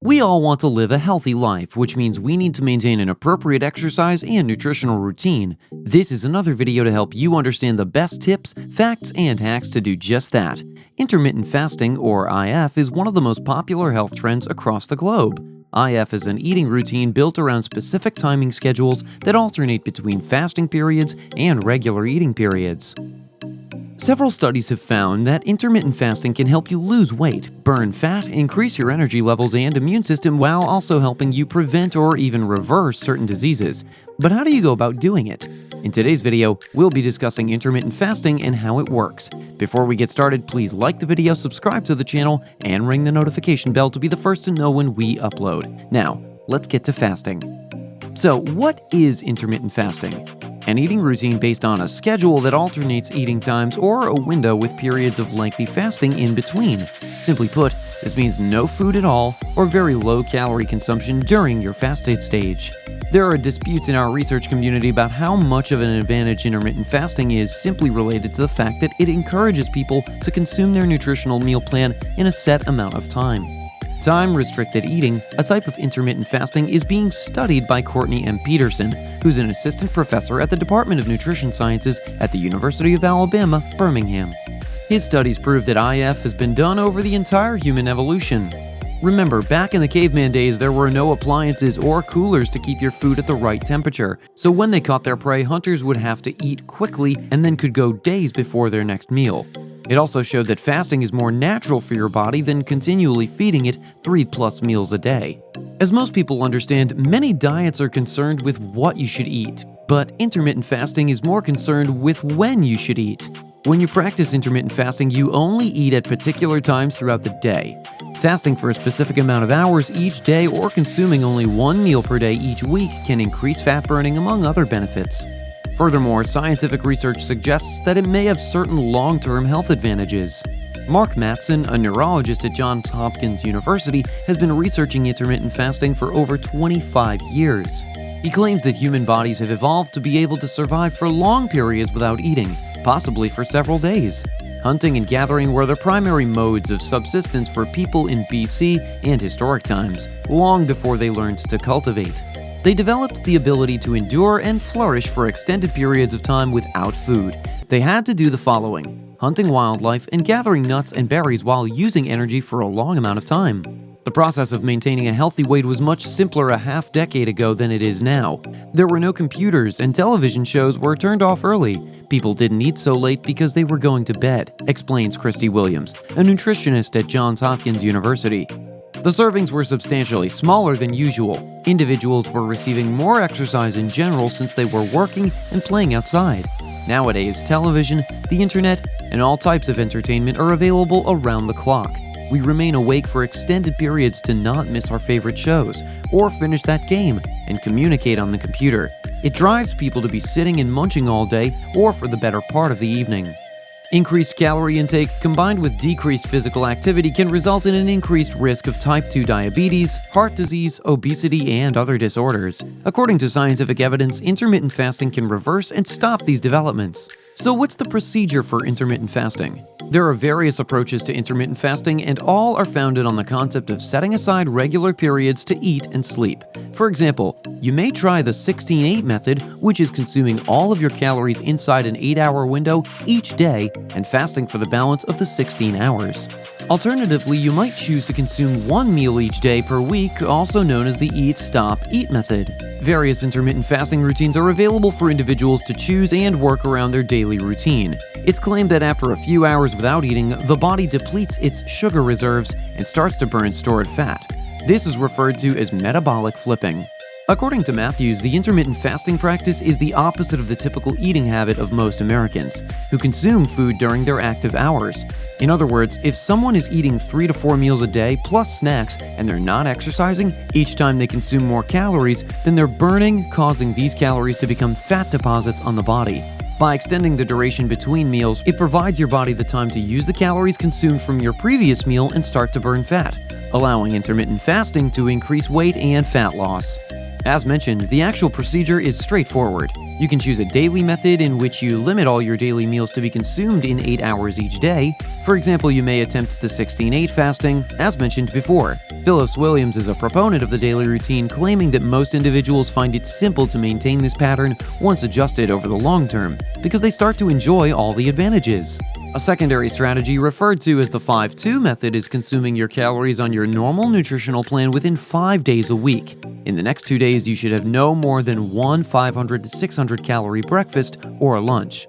We all want to live a healthy life, which means we need to maintain an appropriate exercise and nutritional routine. This is another video to help you understand the best tips, facts, and hacks to do just that. Intermittent fasting, or IF, is one of the most popular health trends across the globe. IF is an eating routine built around specific timing schedules that alternate between fasting periods and regular eating periods. Several studies have found that intermittent fasting can help you lose weight, burn fat, increase your energy levels and immune system while also helping you prevent or even reverse certain diseases. But how do you go about doing it? In today's video, we'll be discussing intermittent fasting and how it works. Before we get started, please like the video, subscribe to the channel, and ring the notification bell to be the first to know when we upload. Now, let's get to fasting. So, what is intermittent fasting? An eating routine based on a schedule that alternates eating times or a window with periods of lengthy fasting in between. Simply put, this means no food at all or very low calorie consumption during your fasted stage. There are disputes in our research community about how much of an advantage intermittent fasting is simply related to the fact that it encourages people to consume their nutritional meal plan in a set amount of time. Time-restricted eating, a type of intermittent fasting, is being studied by Courtney M. Peterson, who's an assistant professor at the Department of Nutrition Sciences at the University of Alabama, Birmingham. His studies prove that IF has been done over the entire human evolution. Remember, back in the caveman days, there were no appliances or coolers to keep your food at the right temperature, so when they caught their prey, hunters would have to eat quickly and then could go days before their next meal. It also showed that fasting is more natural for your body than continually feeding it 3+ meals a day. As most people understand, many diets are concerned with what you should eat, but intermittent fasting is more concerned with when you should eat. When you practice intermittent fasting, you only eat at particular times throughout the day. Fasting for a specific amount of hours each day or consuming only one meal per day each week can increase fat burning, among other benefits. Furthermore, scientific research suggests that it may have certain long-term health advantages. Mark Mattson, a neurologist at Johns Hopkins University, has been researching intermittent fasting for over 25 years. He claims that human bodies have evolved to be able to survive for long periods without eating, possibly for several days. Hunting and gathering were the primary modes of subsistence for people in BC and historic times, long before they learned to cultivate. They developed the ability to endure and flourish for extended periods of time without food. They had to do the following: hunting wildlife and gathering nuts and berries while using energy for a long amount of time. The process of maintaining a healthy weight was much simpler a half-decade ago than it is now. There were no computers and television shows were turned off early. People didn't eat so late because they were going to bed, explains Christy Williams, a nutritionist at Johns Hopkins University. The servings were substantially smaller than usual. Individuals were receiving more exercise in general since they were working and playing outside. Nowadays, television, the internet, and all types of entertainment are available around the clock. We remain awake for extended periods to not miss our favorite shows, or finish that game, and communicate on the computer. It drives people to be sitting and munching all day, or for the better part of the evening. Increased calorie intake combined with decreased physical activity can result in an increased risk of type 2 diabetes, heart disease, obesity, and other disorders. According to scientific evidence, intermittent fasting can reverse and stop these developments. So what's the procedure for intermittent fasting? There are various approaches to intermittent fasting, and all are founded on the concept of setting aside regular periods to eat and sleep. For example, you may try the 16-8 method, which is consuming all of your calories inside an 8-hour window each day and fasting for the balance of the 16 hours. Alternatively, you might choose to consume one meal each day per week, also known as the Eat, Stop, Eat method. Various intermittent fasting routines are available for individuals to choose and work around their daily routine. It's claimed that after a few hours without eating, the body depletes its sugar reserves and starts to burn stored fat. This is referred to as metabolic flipping. According to Matthews, the intermittent fasting practice is the opposite of the typical eating habit of most Americans, who consume food during their active hours. In other words, if someone is eating 3 to 4 meals a day plus snacks and they're not exercising, each time they consume more calories, then they're burning, causing these calories to become fat deposits on the body. By extending the duration between meals, it provides your body the time to use the calories consumed from your previous meal and start to burn fat, allowing intermittent fasting to increase weight and fat loss. As mentioned, the actual procedure is straightforward. You can choose a daily method in which you limit all your daily meals to be consumed in 8 hours each day. For example, you may attempt the 16-8 fasting, as mentioned before. Phyllis Williams is a proponent of the daily routine, claiming that most individuals find it simple to maintain this pattern once adjusted over the long term, because they start to enjoy all the advantages. A secondary strategy referred to as the 5-2 method is consuming your calories on your normal nutritional plan within 5 days a week. In the next 2 days, you should have no more than one 500 to 600 calorie breakfast or lunch.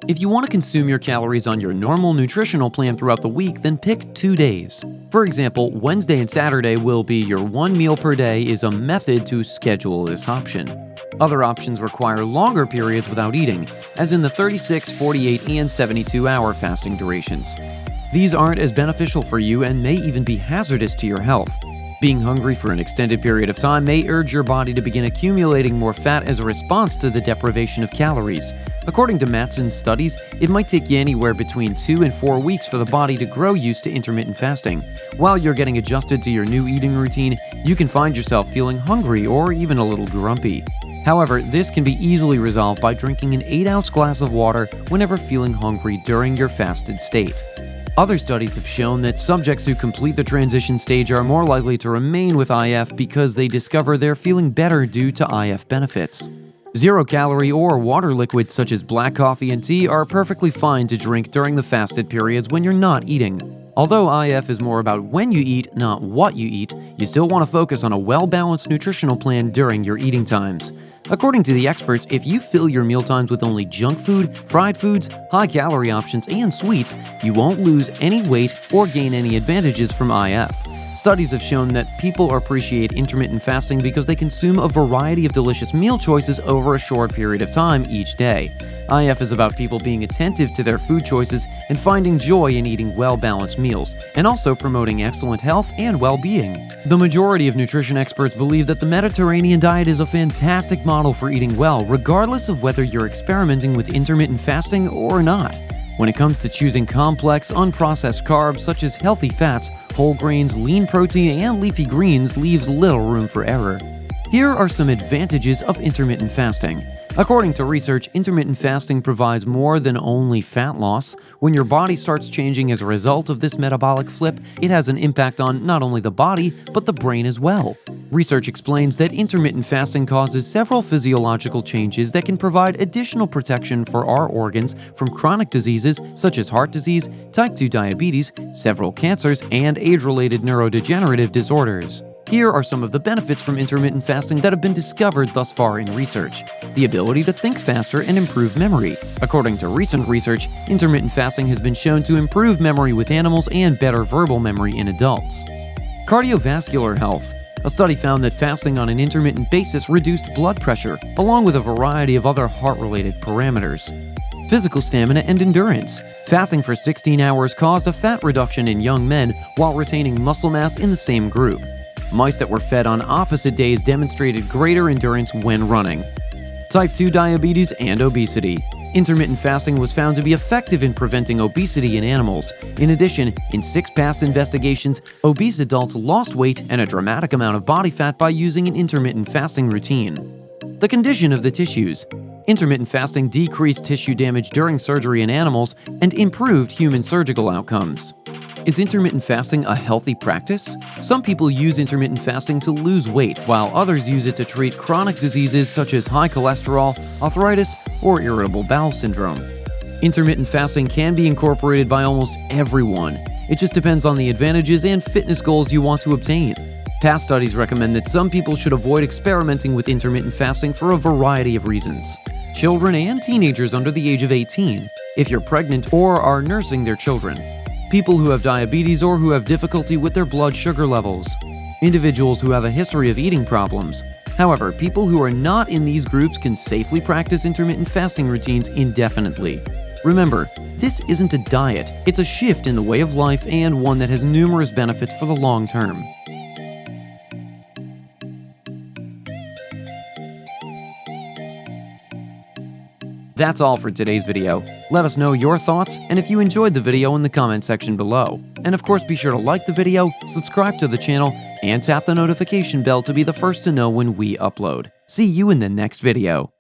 If you want to consume your calories on your normal nutritional plan throughout the week, then pick 2 days. For example, Wednesday and Saturday will be your 1 meal per day is a method to schedule this option. Other options require longer periods without eating, as in the 36, 48, and 72-hour fasting durations. These aren't as beneficial for you and may even be hazardous to your health. Being hungry for an extended period of time may urge your body to begin accumulating more fat as a response to the deprivation of calories. According to Matson's studies, it might take you anywhere between 2 and 4 weeks for the body to grow used to intermittent fasting. While you're getting adjusted to your new eating routine, you can find yourself feeling hungry or even a little grumpy. However, this can be easily resolved by drinking an 8-ounce glass of water whenever feeling hungry during your fasted state. Other studies have shown that subjects who complete the transition stage are more likely to remain with IF because they discover they're feeling better due to IF benefits. Zero-calorie or water liquids such as black coffee and tea are perfectly fine to drink during the fasted periods when you're not eating. Although IF is more about when you eat, not what you eat, you still want to focus on a well-balanced nutritional plan during your eating times. According to the experts, if you fill your mealtimes with only junk food, fried foods, high-calorie options, and sweets, you won't lose any weight or gain any advantages from IF. Studies have shown that people appreciate intermittent fasting because they consume a variety of delicious meal choices over a short period of time each day. IF is about people being attentive to their food choices and finding joy in eating well-balanced meals, and also promoting excellent health and well-being. The majority of nutrition experts believe that the Mediterranean diet is a fantastic model for eating well, regardless of whether you're experimenting with intermittent fasting or not. When it comes to choosing complex, unprocessed carbs such as healthy fats, whole grains, lean protein, and leafy greens leaves little room for error. Here are some advantages of intermittent fasting. According to research, intermittent fasting provides more than only fat loss. When your body starts changing as a result of this metabolic flip, it has an impact on not only the body, but the brain as well. Research explains that intermittent fasting causes several physiological changes that can provide additional protection for our organs from chronic diseases such as heart disease, type 2 diabetes, several cancers, and age-related neurodegenerative disorders. Here are some of the benefits from intermittent fasting that have been discovered thus far in research. The ability to think faster and improve memory. According to recent research, intermittent fasting has been shown to improve memory with animals and better verbal memory in adults. Cardiovascular health. A study found that fasting on an intermittent basis reduced blood pressure, along with a variety of other heart-related parameters. Physical stamina and endurance. Fasting for 16 hours caused a fat reduction in young men while retaining muscle mass in the same group. Mice that were fed on opposite days demonstrated greater endurance when running. Type 2 diabetes and obesity. Intermittent fasting was found to be effective in preventing obesity in animals. In addition, in 6 past investigations, obese adults lost weight and a dramatic amount of body fat by using an intermittent fasting routine. The condition of the tissues. Intermittent fasting decreased tissue damage during surgery in animals and improved human surgical outcomes. Is intermittent fasting a healthy practice? Some people use intermittent fasting to lose weight, while others use it to treat chronic diseases such as high cholesterol, arthritis, or irritable bowel syndrome. Intermittent fasting can be incorporated by almost everyone. It just depends on the advantages and fitness goals you want to obtain. Past studies recommend that some people should avoid experimenting with intermittent fasting for a variety of reasons. Children and teenagers under the age of 18, if you're pregnant or are nursing their children. People who have diabetes or who have difficulty with their blood sugar levels. Individuals who have a history of eating problems. However, people who are not in these groups can safely practice intermittent fasting routines indefinitely. Remember, this isn't a diet, it's a shift in the way of life and one that has numerous benefits for the long term. That's all for today's video. Let us know your thoughts and if you enjoyed the video in the comment section below. And of course, be sure to like the video, subscribe to the channel, and tap the notification bell to be the first to know when we upload. See you in the next video.